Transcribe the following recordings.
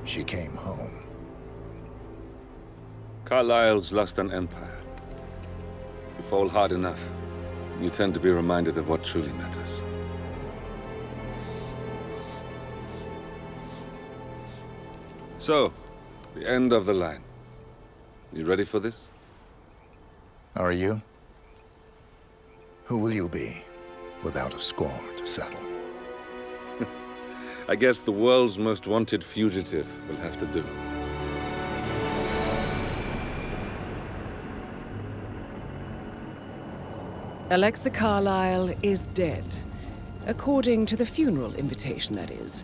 she came home. Carlyle's lost an empire. You fall hard enough, you tend to be reminded of what truly matters. So, the end of the line. You ready for this? Are you? Who will you be, without a score to settle? I guess the world's most wanted fugitive will have to do. Alexa Carlyle is dead. According to the funeral invitation, that is.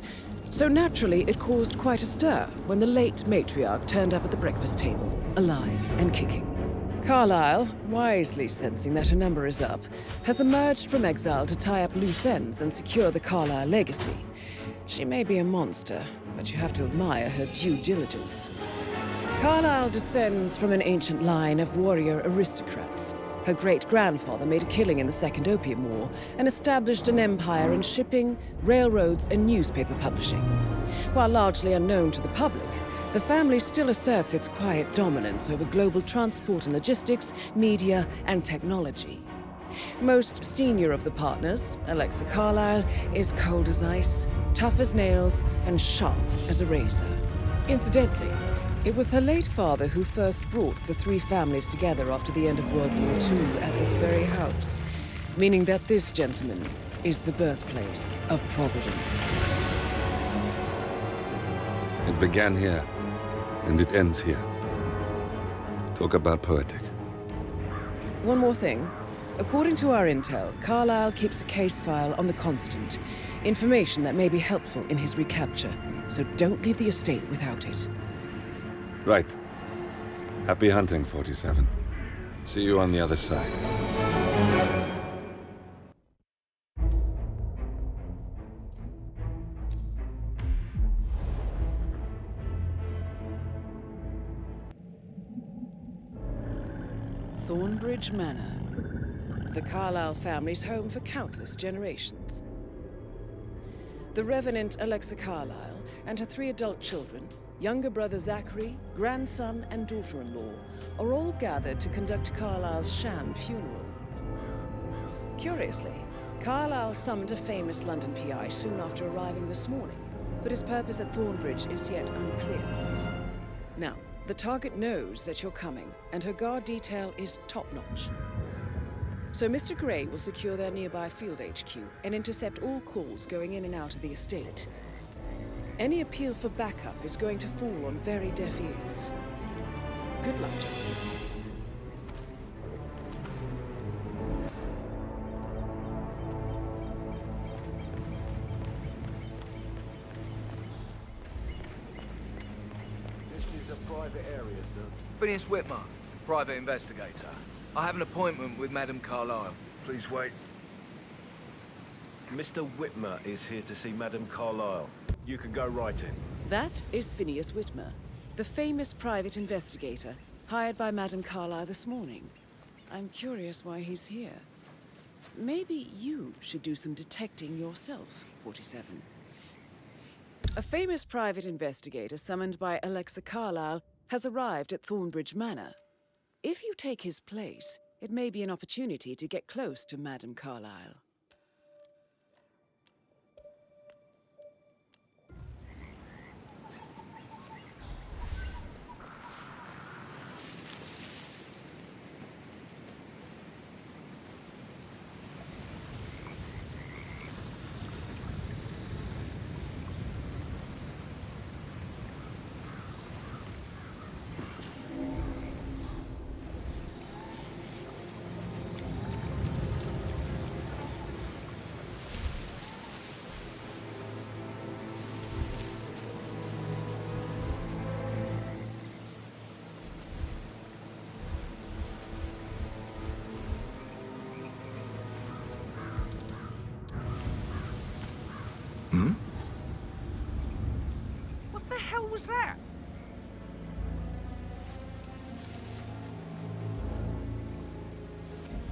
So naturally, it caused quite a stir when the late matriarch turned up at the breakfast table, alive and kicking. Carlyle, wisely sensing that her number is up, has emerged from exile to tie up loose ends and secure the Carlyle legacy. She may be a monster, but you have to admire her due diligence. Carlyle descends from an ancient line of warrior aristocrats. Her great-grandfather made a killing in the Second Opium War and established an empire in shipping, railroads, and newspaper publishing. While largely unknown to the public, the family still asserts its quiet dominance over global transport and logistics, media, and technology. Most senior of the partners, Alexa Carlyle, is cold as ice, tough as nails, and sharp as a razor. Incidentally, it was her late father who first brought the three families together after the end of World War II at this very house, meaning that this gentleman is the birthplace of Providence. It began here, and it ends here. Talk about poetic. One more thing. According to our intel, Carlyle keeps a case file on the Constant, information that may be helpful in his recapture, so don't leave the estate without it. Right. Happy hunting, 47. See you on the other side. Thornbridge Manor. The Carlyle family's home for countless generations. The Revenant Alexa Carlyle and her 3 adult children, younger brother Zachary, grandson, and daughter-in-law, are all gathered to conduct Carlyle's sham funeral. Curiously, Carlyle summoned a famous London PI soon after arriving this morning, but his purpose at Thornbridge is yet unclear. Now, the target knows that you're coming, and her guard detail is top-notch. So Mr. Gray will secure their nearby field HQ and intercept all calls going in and out of the estate. Any appeal for backup is going to fall on very deaf ears. Good luck, gentlemen. This is a private area, sir. Phineas Whitmer, private investigator. I have an appointment with Madame Carlyle. Please wait. Mr. Whitmer is here to see Madame Carlyle. You can go right in. That is Phineas Whitmer, the famous private investigator hired by Madame Carlyle this morning. I'm curious why he's here. Maybe you should do some detecting yourself, 47. A famous private investigator summoned by Alexa Carlyle has arrived at Thornbridge Manor. If you take his place, it may be an opportunity to get close to Madame Carlyle. What the hell was that?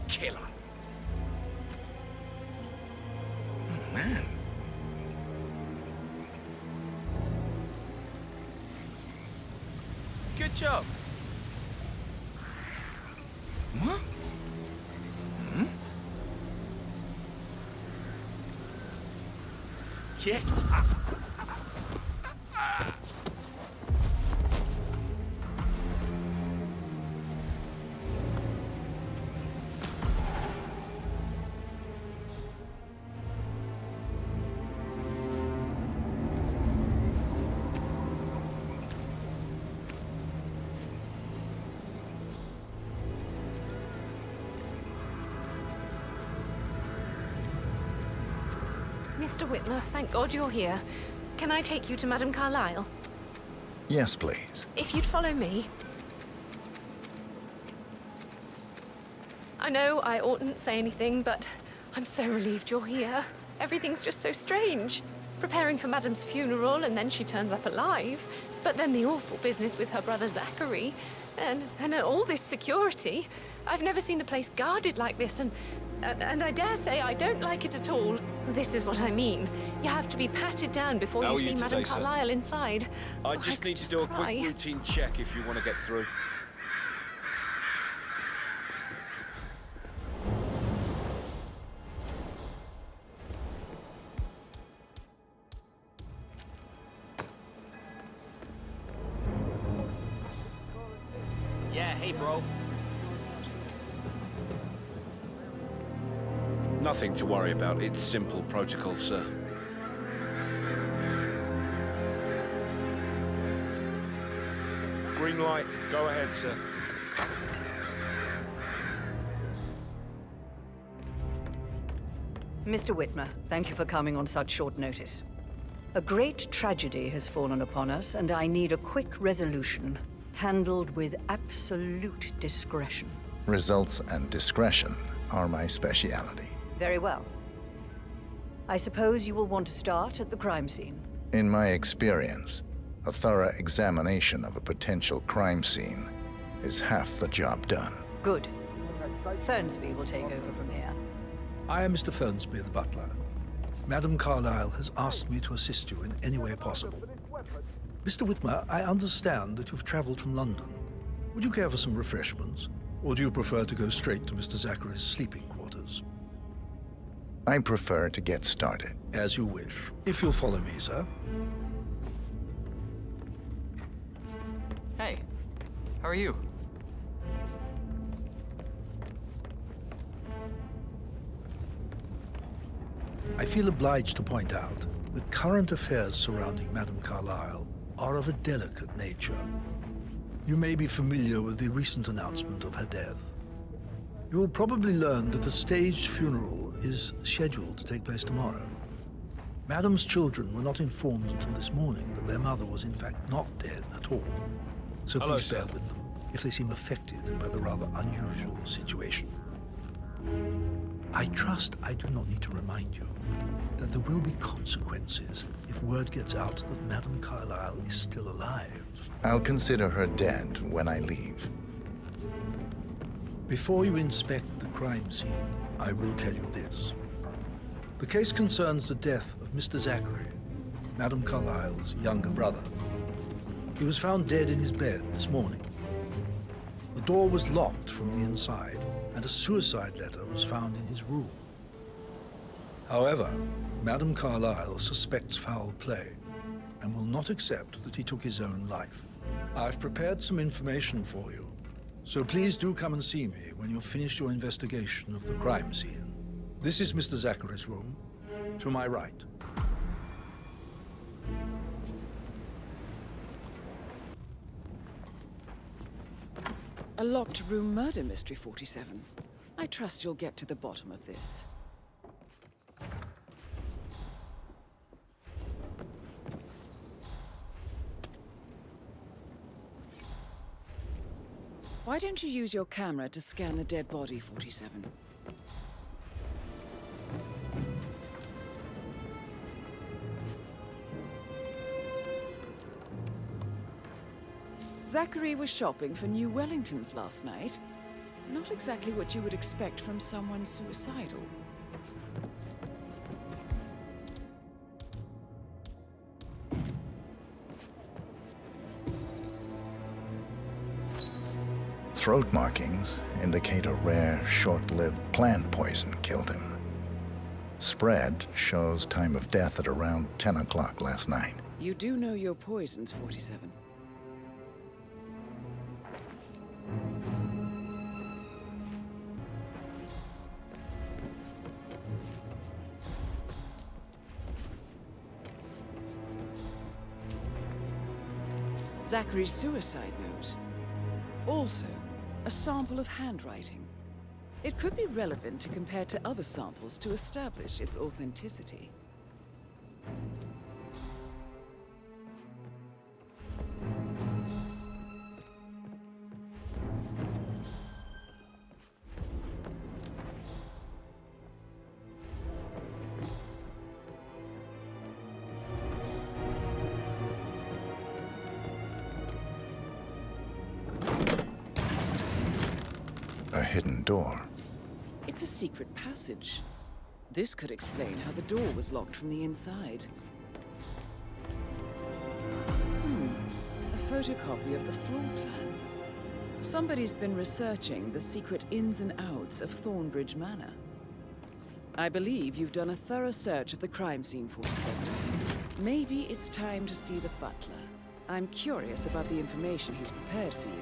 Killer. Oh, man. good job. What? Hmm? Yeah. Mr. Whitmer, thank God you're here. Can I take you to Madame Carlyle? Yes, please. If you'd follow me. I know I oughtn't say anything, but I'm so relieved you're here. Everything's just so strange. Preparing for Madame's funeral, and then she turns up alive. But then the awful business with her brother Zachary, and all this security. I've never seen the place guarded like this, and I dare say I don't like it at all. This is what I mean. You have to be patted down before you see Madame Carlyle inside. I just need to do a quick routine check if you want to get through. Yeah, hey, bro. Nothing to worry about. It's simple protocol, sir. Green light. Go ahead, sir. Mr. Whitmer, thank you for coming on such short notice. A great tragedy has fallen upon us, and I need a quick resolution, handled with absolute discretion. Results and discretion are my speciality. Very well. I suppose you will want to start at the crime scene. In my experience, a thorough examination of a potential crime scene is half the job done. Good. Fernsby will take over from here. I am Mr. Fernsby, the butler. Madame Carlyle has asked me to assist you in any way possible. Mr. Whitmer, I understand that you've traveled from London. Would you care for some refreshments? Or do you prefer to go straight to Mr. Zachary's sleeping quarters? I prefer to get started. As you wish. If you'll follow me, sir. Hey, how are you? I feel obliged to point out that current affairs surrounding Madame Carlyle are of a delicate nature. You may be familiar with the recent announcement of her death. You will probably learn that a staged funeral is scheduled to take place tomorrow. Madame's children were not informed until this morning that their mother was in fact not dead at all. So please bear with them if they seem affected by the rather unusual situation. I trust I do not need to remind you that there will be consequences if word gets out that Madame Carlyle is still alive. I'll consider her dead when I leave. Before you inspect the crime scene, I will tell you this. The case concerns the death of Mr. Zachary, Madame Carlyle's younger brother. He was found dead in his bed this morning. The door was locked from the inside, and a suicide letter was found in his room. However, Madame Carlyle suspects foul play and will not accept that he took his own life. I've prepared some information for you, so please do come and see me when you've finished your investigation of the crime scene. This is Mr. Zachary's room, to my right. A locked room murder mystery, 47. I trust you'll get to the bottom of this. Why don't you use your camera to scan the dead body, 47? Zachary was shopping for new Wellingtons last night. Not exactly what you would expect from someone suicidal. throat markings indicate a rare, short-lived plant poison killed him. Spread shows time of death at around 10 o'clock last night. You do know your poisons, 47. Zachary's suicide note. Also, a sample of handwriting. It could be relevant to compare to other samples to establish its authenticity. A hidden door. It's a secret passage. This could explain how the door was locked from the inside. A photocopy of the floor plans. Somebody's been researching the secret ins and outs of Thornbridge Manor. I believe you've done a thorough search of the crime scene, 47. Maybe it's time to see the butler. I'm curious about the information he's prepared for you.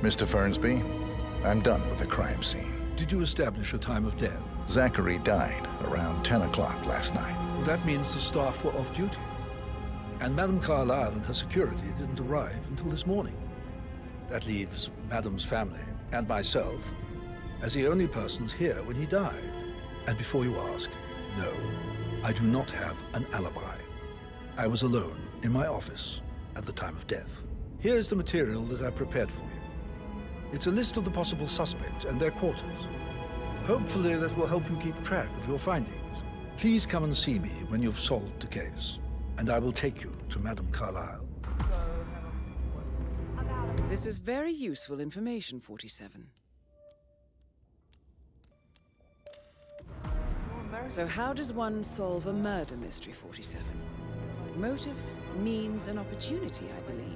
Mr. Fernsby, I'm done with the crime scene. Did you establish a time of death? Zachary died around 10 o'clock last night. Well, that means the staff were off duty. And Madame Carlyle and her security didn't arrive until this morning. That leaves Madame's family and myself as the only persons here when he died. And before you ask, no, I do not have an alibi. I was alone in my office at the time of death. Here's the material that I prepared for you. It's a list of the possible suspects and their quarters. Hopefully that will help you keep track of your findings. Please come and see me when you've solved the case, and I will take you to Madame Carlyle. This is very useful information, 47. So how does one solve a murder mystery, 47? Motive, means, and opportunity, I believe.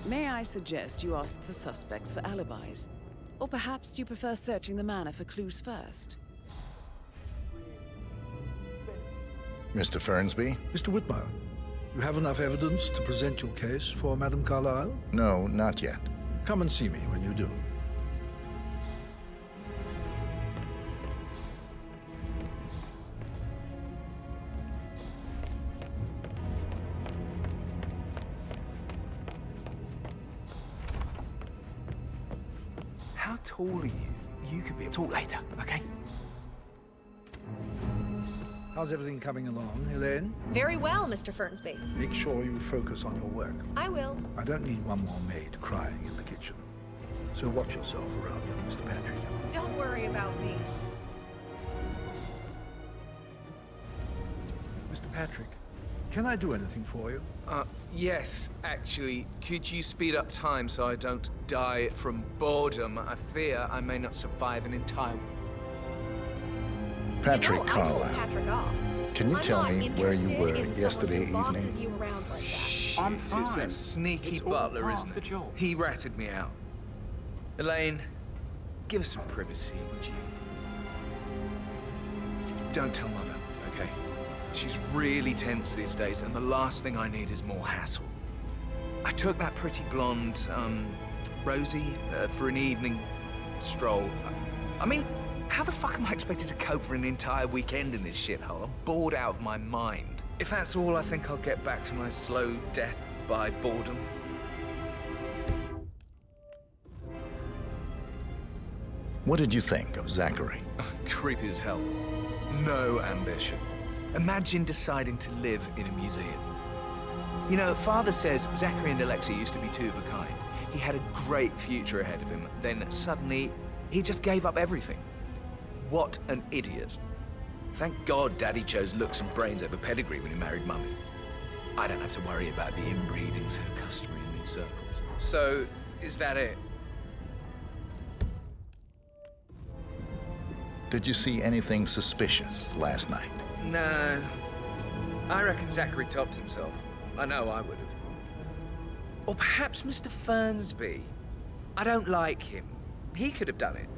May I suggest you ask the suspects for alibis? Or perhaps do you prefer searching the manor for clues first? Mr. Fernsby? Mr. Whitmire, you have enough evidence to present your case for Madame Carlyle? No, not yet. Come and see me when you do. How tall are you? You could be talk later, okay? How's everything coming along, Elaine? Very well, Mr. Fernsby. Make sure you focus on your work. I will. I don't need one more maid crying in the kitchen. So watch yourself around you, Mr. Patrick. Don't worry about me. Mr. Patrick, can I do anything for you? Yes, actually. Could you speed up time so I don't die from boredom? I fear I may not survive an entire... Patrick Carlyle. Can you tell me where you were yesterday evening? I'm fine. It's that sneaky butler, isn't it? He ratted me out. Elaine, give us some privacy, would you? Don't tell Mother, okay? She's really tense these days, and the last thing I need is more hassle. I took that pretty blonde, Rosie, for an evening stroll. I mean, how the fuck am I expected to cope for an entire weekend in this shithole? I'm bored out of my mind. If that's all, I think I'll get back to my slow death by boredom. What did you think of Zachary? Creepy as hell. No ambition. Imagine deciding to live in a museum. You know, Father says Zachary and Alexei used to be two of a kind. He had a great future ahead of him, then suddenly he just gave up everything. What an idiot. Thank God Daddy chose looks and brains over pedigree when he married Mummy. I don't have to worry about the inbreeding so customary in these circles. So, is that it? Did you see anything suspicious last night? No. I reckon Zachary topped himself. I know I would have. Or perhaps Mr. Fernsby. I don't like him. He could have done it.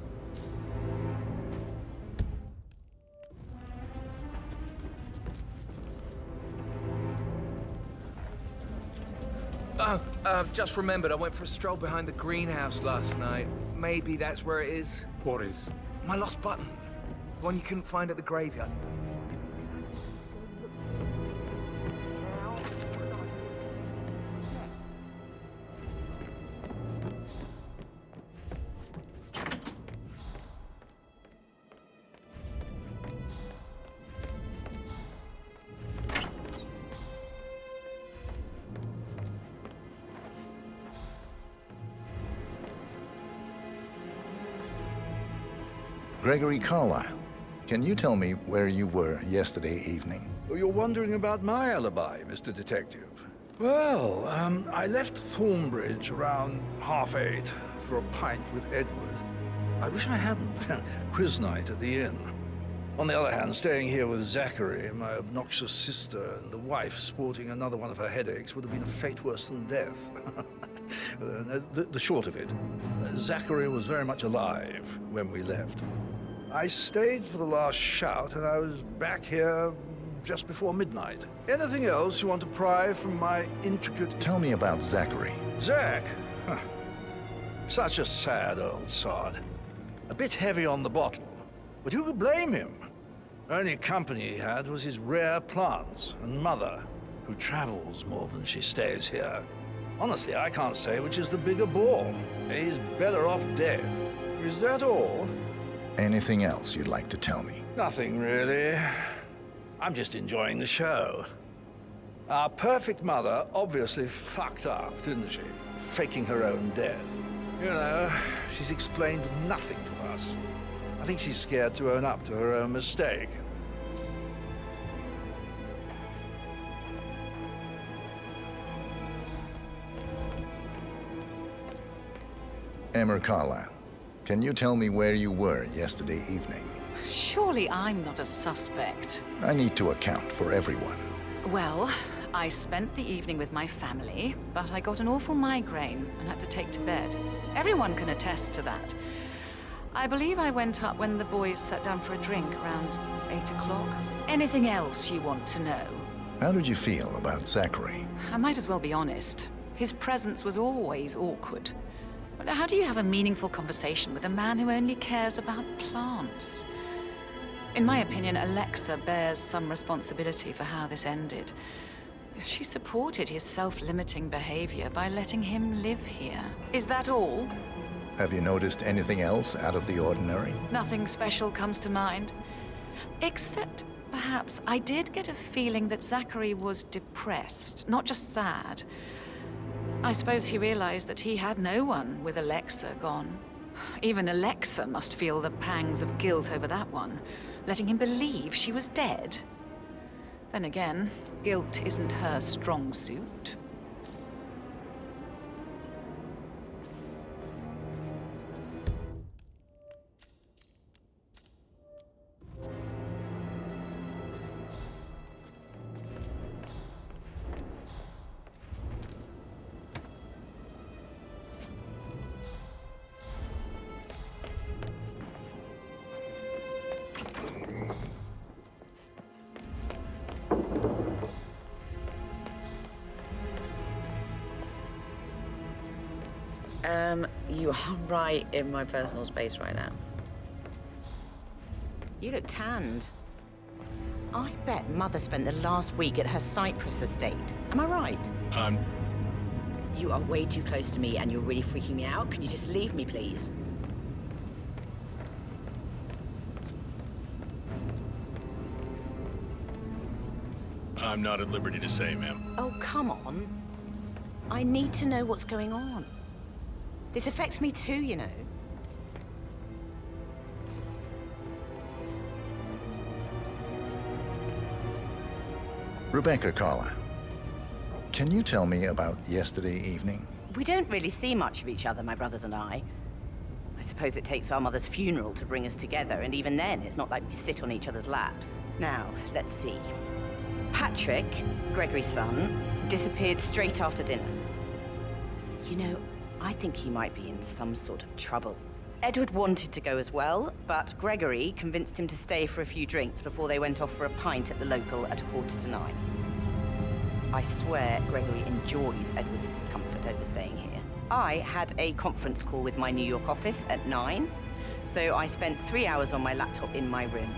Oh, just remembered I went for a stroll behind the greenhouse last night. Maybe that's where it is. What is? My lost button. The one you couldn't find at the graveyard. Gregory Carlyle, can you tell me where you were yesterday evening? You're wondering about my alibi, Mr. Detective. Well, I left Thornbridge around 8:30 for a pint with Edward. I wish I hadn't. Quiz night at the inn. On the other hand, staying here with Zachary, my obnoxious sister, and the wife sporting another one of her headaches would have been a fate worse than death. The short of it, Zachary was very much alive when we left. I stayed for the last shout, and I was back here just before midnight. Anything else you want to pry from my intricate... Tell me about Zachary. Zach? Huh. Such a sad old sod. A bit heavy on the bottle, but who could blame him? Only company he had was his rare plants and mother, who travels more than she stays here. Honestly, I can't say which is the bigger ball. He's better off dead. Is that all? Anything else you'd like to tell me? Nothing, really. I'm just enjoying the show. Our perfect mother obviously fucked up, didn't she? Faking her own death. You know, she's explained nothing to us. I think she's scared to own up to her own mistake. Emma Carlyle, can you tell me where you were yesterday evening? Surely I'm not a suspect. I need to account for everyone. Well, I spent the evening with my family, but I got an awful migraine and had to take to bed. Everyone can attest to that. I believe I went up when the boys sat down for a drink around 8 o'clock. Anything else you want to know? How did you feel about Zachary? I might as well be honest. His presence was always awkward. But how do you have a meaningful conversation with a man who only cares about plants? In my opinion, Alexa bears some responsibility for how this ended. She supported his self-limiting behavior by letting him live here. Is that all? Have you noticed anything else out of the ordinary? Nothing special comes to mind. Except, perhaps, I did get a feeling that Zachary was depressed, not just sad. I suppose he realized that he had no one with Alexa gone. Even Alexa must feel the pangs of guilt over that one, letting him believe she was dead. Then again, guilt isn't her strong suit. You are right in my personal space right now. You look tanned. I bet Mother spent the last week at her Cyprus estate. Am I right? You are way too close to me and you're really freaking me out. Can you just leave me, please? I'm not at liberty to say, ma'am. Oh, come on. I need to know what's going on. This affects me too, you know. Rebecca Carlyle, can you tell me about yesterday evening? We don't really see much of each other, my brothers and I. I suppose it takes our mother's funeral to bring us together, and even then, it's not like we sit on each other's laps. Now, let's see. Patrick, Gregory's son, disappeared straight after dinner. You know, I think he might be in some sort of trouble. Edward wanted to go as well, but Gregory convinced him to stay for a few drinks before they went off for a pint at the local at 9:15. I swear Gregory enjoys Edward's discomfort over staying here. I had a conference call with my New York office at 9, so I spent 3 hours on my laptop in my room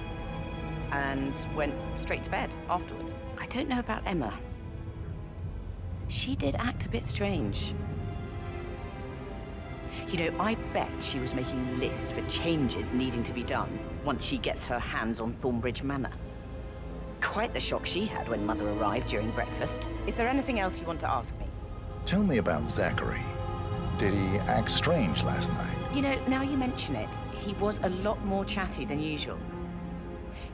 and went straight to bed afterwards. I don't know about Emma. She did act a bit strange. You know, I bet she was making lists for changes needing to be done once she gets her hands on Thornbridge Manor. Quite the shock she had when Mother arrived during breakfast. Is there anything else you want to ask me? Tell me about Zachary. Did he act strange last night? You know, now you mention it, he was a lot more chatty than usual.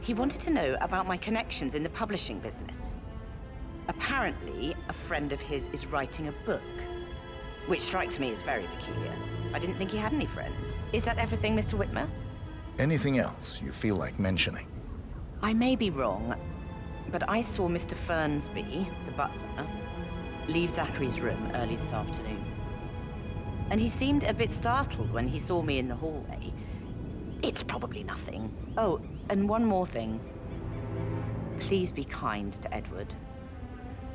He wanted to know about my connections in the publishing business. Apparently, a friend of his is writing a book, which strikes me as very peculiar. I didn't think he had any friends. Is that everything, Mr. Whitmer? Anything else you feel like mentioning? I may be wrong, but I saw Mr. Fernsby, the butler, leave Zachary's room early this afternoon. And he seemed a bit startled when he saw me in the hallway. It's probably nothing. Oh, and one more thing. Please be kind to Edward.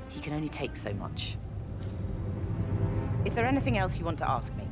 He can only take so much. Is there anything else you want to ask me?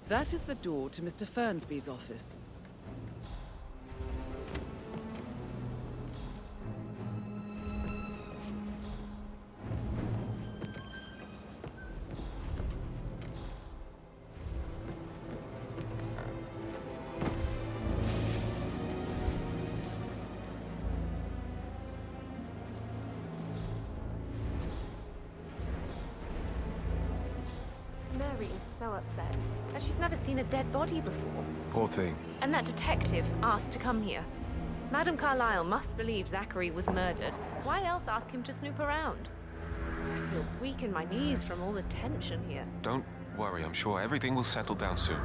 That is the door to Mr. Fernsby's office. Mary is so upset. As she's never seen a dead body before. Poor thing. And that detective asked to come here. Madame Carlyle must believe Zachary was murdered. Why else ask him to snoop around? I feel weak in my knees from all the tension here. Don't worry, I'm sure everything will settle down soon.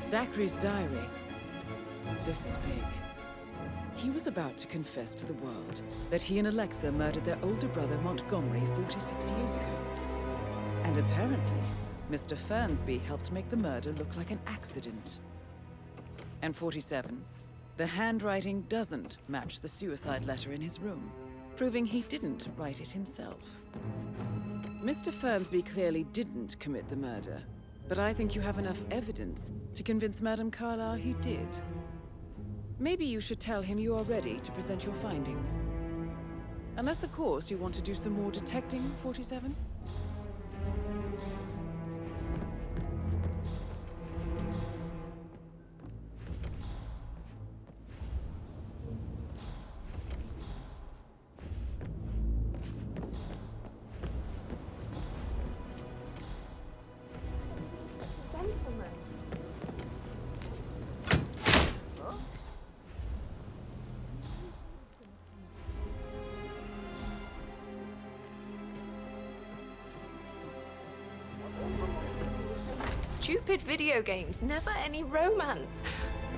Zachary's diary. This is big. He was about to confess to the world that he and Alexa murdered their older brother Montgomery 46 years ago. And apparently, Mr. Fernsby helped make the murder look like an accident. And 47, the handwriting doesn't match the suicide letter in his room, proving he didn't write it himself. Mr. Fernsby clearly didn't commit the murder, but I think you have enough evidence to convince Madame Carlyle he did. Maybe you should tell him you are ready to present your findings. Unless, of course, you want to do some more detecting, 47? stupid video games, never any romance.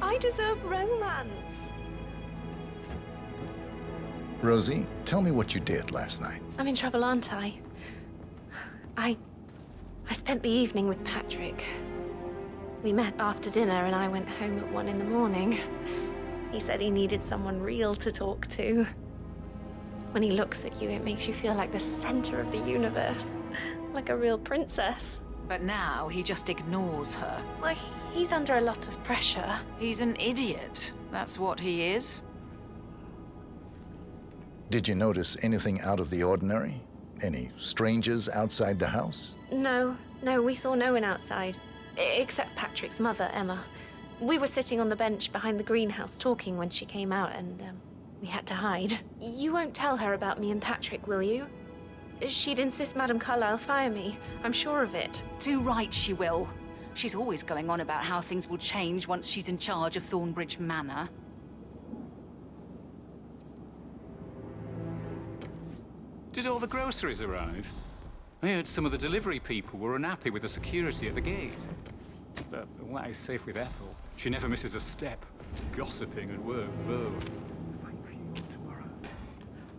I deserve romance. Rosie, tell me what you did last night. I'm in trouble, aren't I? I spent the evening with Patrick. We met after dinner and I went home at 1 in the morning. He said he needed someone real to talk to. When he looks at you, it makes you feel like the center of the universe. Like a real princess. But now he just ignores her. Well, he's under a lot of pressure. He's an idiot. That's what he is. Did you notice anything out of the ordinary? Any strangers outside the house? No, we saw no one outside. Except Patrick's mother, Emma. We were sitting on the bench behind the greenhouse talking when she came out and, we had to hide. You won't tell her about me and Patrick, will you? She'd insist Madame Carlyle fire me. I'm sure of it. Too right she will. She's always going on about how things will change once she's in charge of Thornbridge Manor. Did all the groceries arrive? I heard some of the delivery people were unhappy with the security at the gate. But why safe with Ethel? She never misses a step. Gossiping at work, though.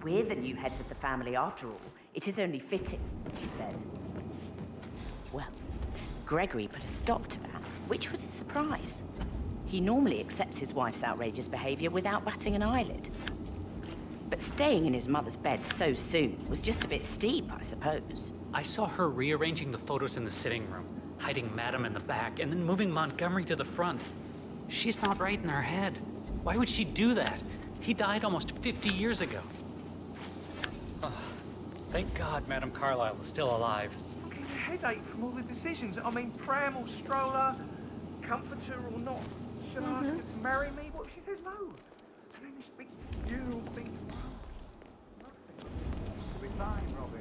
We're the new heads of the family after all. It is only fitting, she said. Well, Gregory put a stop to that, which was a surprise. He normally accepts his wife's outrageous behavior without batting an eyelid. But staying in his mother's bed so soon was just a bit steep, I suppose. I saw her rearranging the photos in the sitting room, hiding Madame in the back, and then moving Montgomery to the front. She's not right in her head. Why would she do that? He died almost 50 years ago. Oh, thank God Madame Carlyle is still alive. I'm getting a headache from all the decisions. I mean, pram or stroller, comforter or not. Shall I ask her to marry me? What if she says no? And then this big funeral thing. Nothing. It'll be fine, Robin.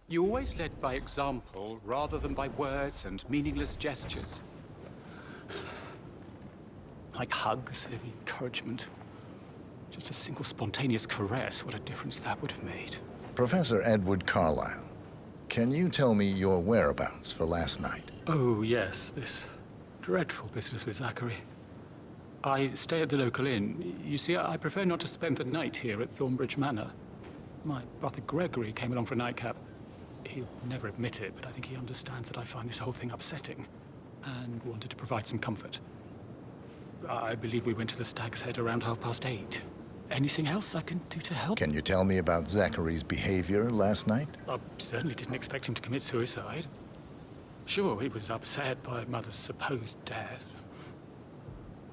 You always led by example rather than by words and meaningless gestures. Like hugs, encouragement. Just a single spontaneous caress, what a difference that would have made. Professor Edward Carlyle, can you tell me your whereabouts for last night? Oh, yes, this dreadful business with Zachary. I stay at the local inn. You see, I prefer not to spend the night here at Thornbridge Manor. My brother Gregory came along for a nightcap. He'll never admit it, but I think he understands that I find this whole thing upsetting and wanted to provide some comfort. I believe we went to the Stag's Head around 8:30. Anything else I can do to help? Can you tell me about Zachary's behavior last night? I certainly didn't expect him to commit suicide. Sure, he was upset by Mother's supposed death.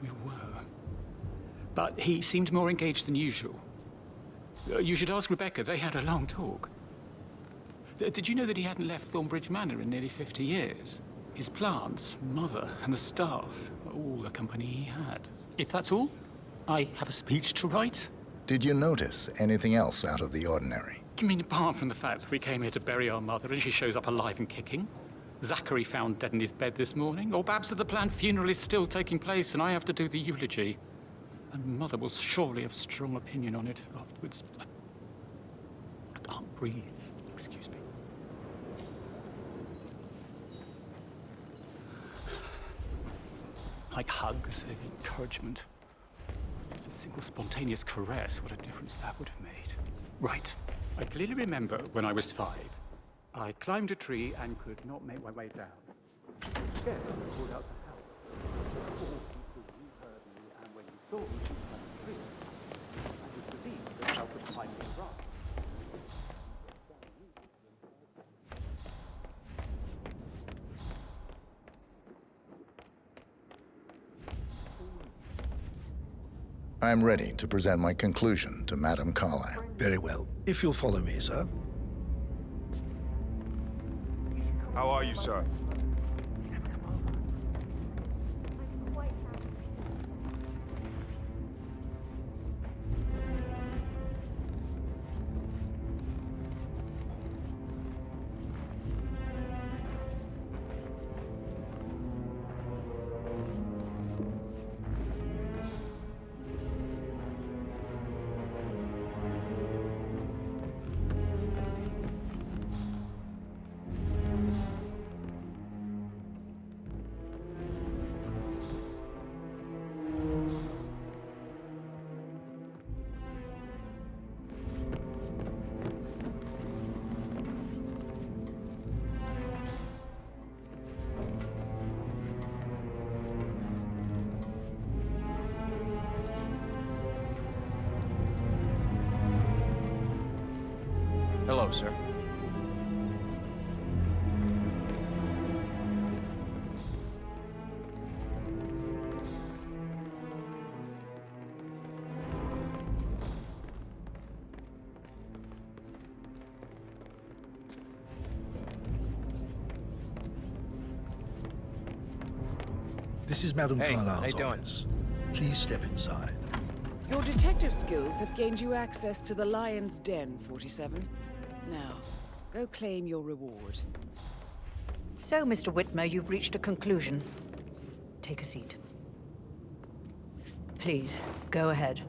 We were. But he seemed more engaged than usual. You should ask Rebecca. They had a long talk. Did you know that he hadn't left Thornbridge Manor in nearly 50 years? His plants, Mother, and the staff, all the company he had. If that's all, I have a speech to write. Did you notice anything else out of the ordinary? You mean apart from the fact that we came here to bury our mother and she shows up alive and kicking? Zachary found dead in his bed this morning? Or perhaps that the planned funeral is still taking place and I have to do the eulogy? And Mother will surely have a strong opinion on it afterwards. I can't breathe. Excuse me. Like hugs, encouragement. Just a single spontaneous caress, what a difference that would have made. Right. I clearly remember when I was 5. I climbed a tree and could not make my way down. Scared, I pulled out the help. All people, you heard me, and when you saw me, you climbed the tree. I was relieved that help would find me right. I'm ready to present my conclusion to Madame Carlyle. Very well. If you'll follow me, sir. How are you, sir? Hello, sir. This is Madam Hey, how Carlyle's you doing? office. Please step inside. Your detective skills have gained you access to the Lion's Den, 47. Now, go claim your reward. So, Mr. Whitmer, you've reached a conclusion. Take a seat. Please, go ahead.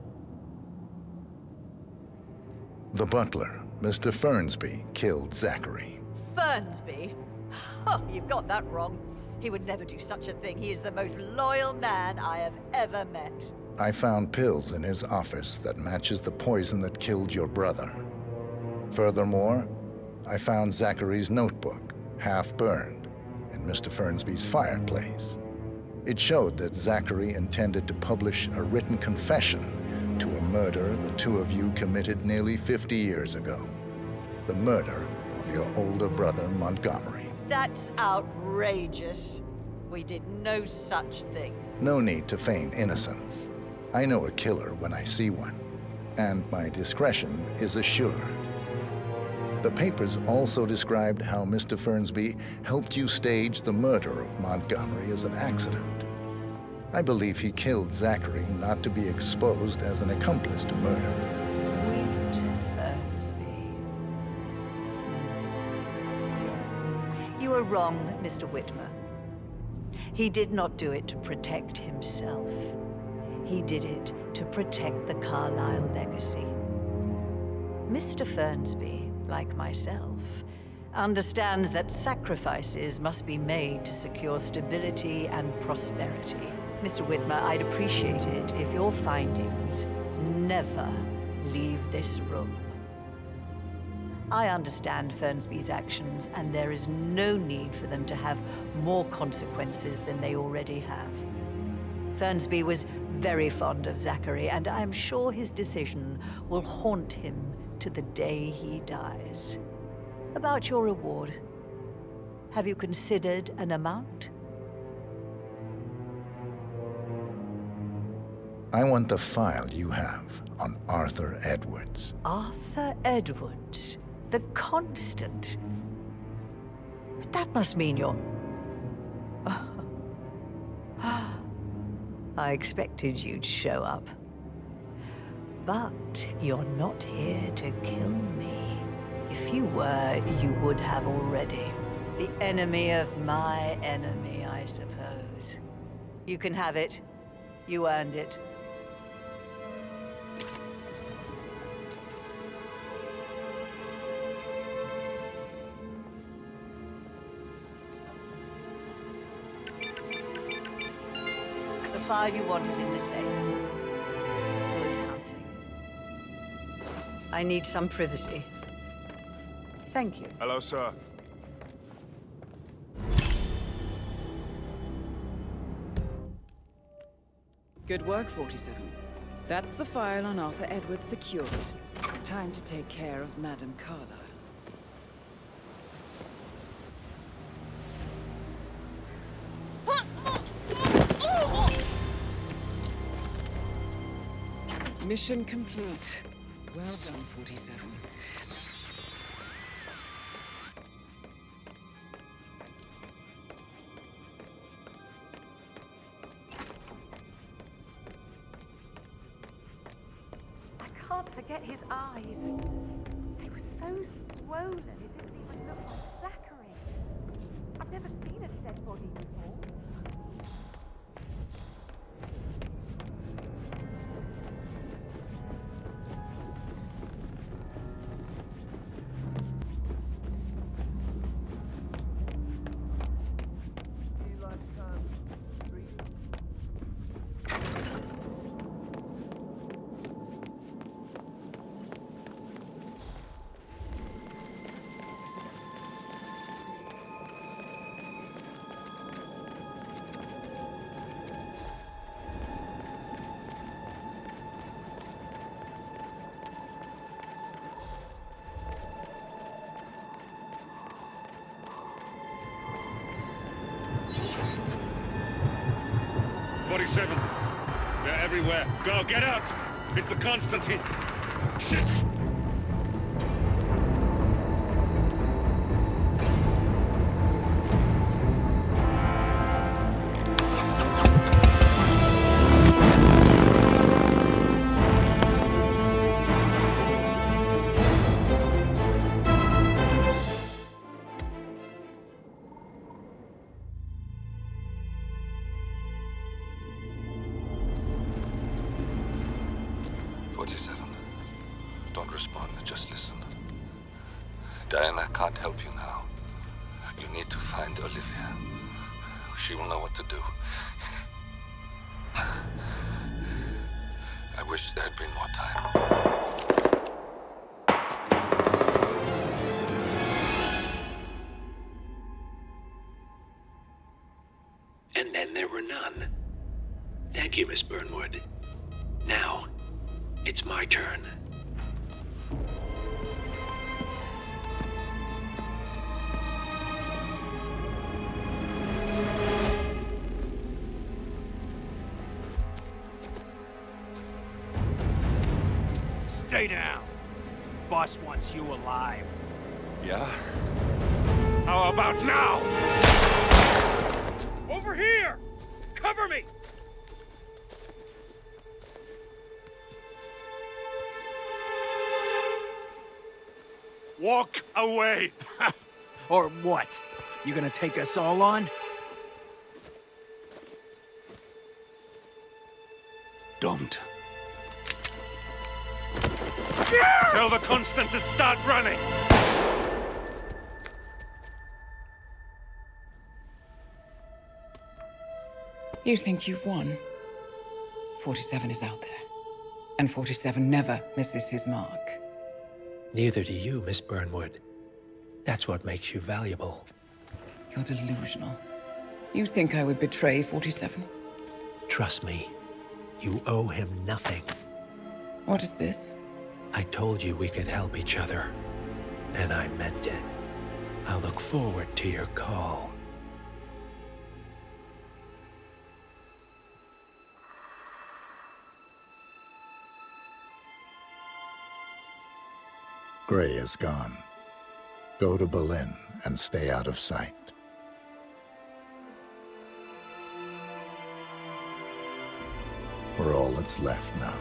The butler, Mr. Fernsby, killed Zachary. Fernsby? Oh, you've got that wrong. He would never do such a thing. He is the most loyal man I have ever met. I found pills in his office that matches the poison that killed your brother. Furthermore, I found Zachary's notebook, half burned, in Mr. Fernsby's fireplace. It showed that Zachary intended to publish a written confession to a murder the two of you committed nearly 50 years ago. The murder of your older brother, Montgomery. That's outrageous. We did no such thing. No need to feign innocence. I know a killer when I see one, and my discretion is assured. The papers also described how Mr. Fernsby helped you stage the murder of Montgomery as an accident. I believe he killed Zachary not to be exposed as an accomplice to murder. Sweet Fernsby. You are wrong, Mr. Whitmer. He did not do it to protect himself. He did it to protect the Carlyle legacy. Mr. Fernsby, like myself, understands that sacrifices must be made to secure stability and prosperity. Mr. Whitmer, I'd appreciate it if your findings never leave this room. I understand Fernsby's actions, and there is no need for them to have more consequences than they already have. Fernsby was very fond of Zachary, and I'm sure his decision will haunt him to the day he dies. About your reward, have you considered an amount? I want the file you have on Arthur Edwards. Arthur Edwards, the Constant. That must mean you're... I expected you'd show up. But you're not here to kill me. If you were, you would have already. The enemy of my enemy, I suppose. You can have it. You earned it. The file you want is in the safe. Good hunting. I need some privacy. Thank you. Hello, sir. Good work, 47. That's the file on Arthur Edwards secured. Time to take care of Madame Carlyle. Mission complete. Well done, 47. I can't forget his eyes. They were so swollen, it didn't even look like Zachary. I've never seen a dead body before. 47. They're everywhere. Go, get out! It's the Constantine. Shit! Don't respond, just listen. Diana can't help you now. You need to find Olivia. She will know what to do. I wish there had been more time. And then there were none. Thank you, Miss Burnwood. Now, it's my turn. Stay down. Boss wants you alive. Yeah? How about now? Over here! Cover me! Walk away! Or what? You gonna take us all on? Don't. Tell the Constant to start running! You think you've won? 47 is out there. And 47 never misses his mark. Neither do you, Miss Burnwood. That's what makes you valuable. You're delusional. You think I would betray 47? Trust me, you owe him nothing. What is this? I told you we could help each other, and I meant it. I'll look forward to your call. Gray is gone. Go to Berlin and stay out of sight. We're all that's left now.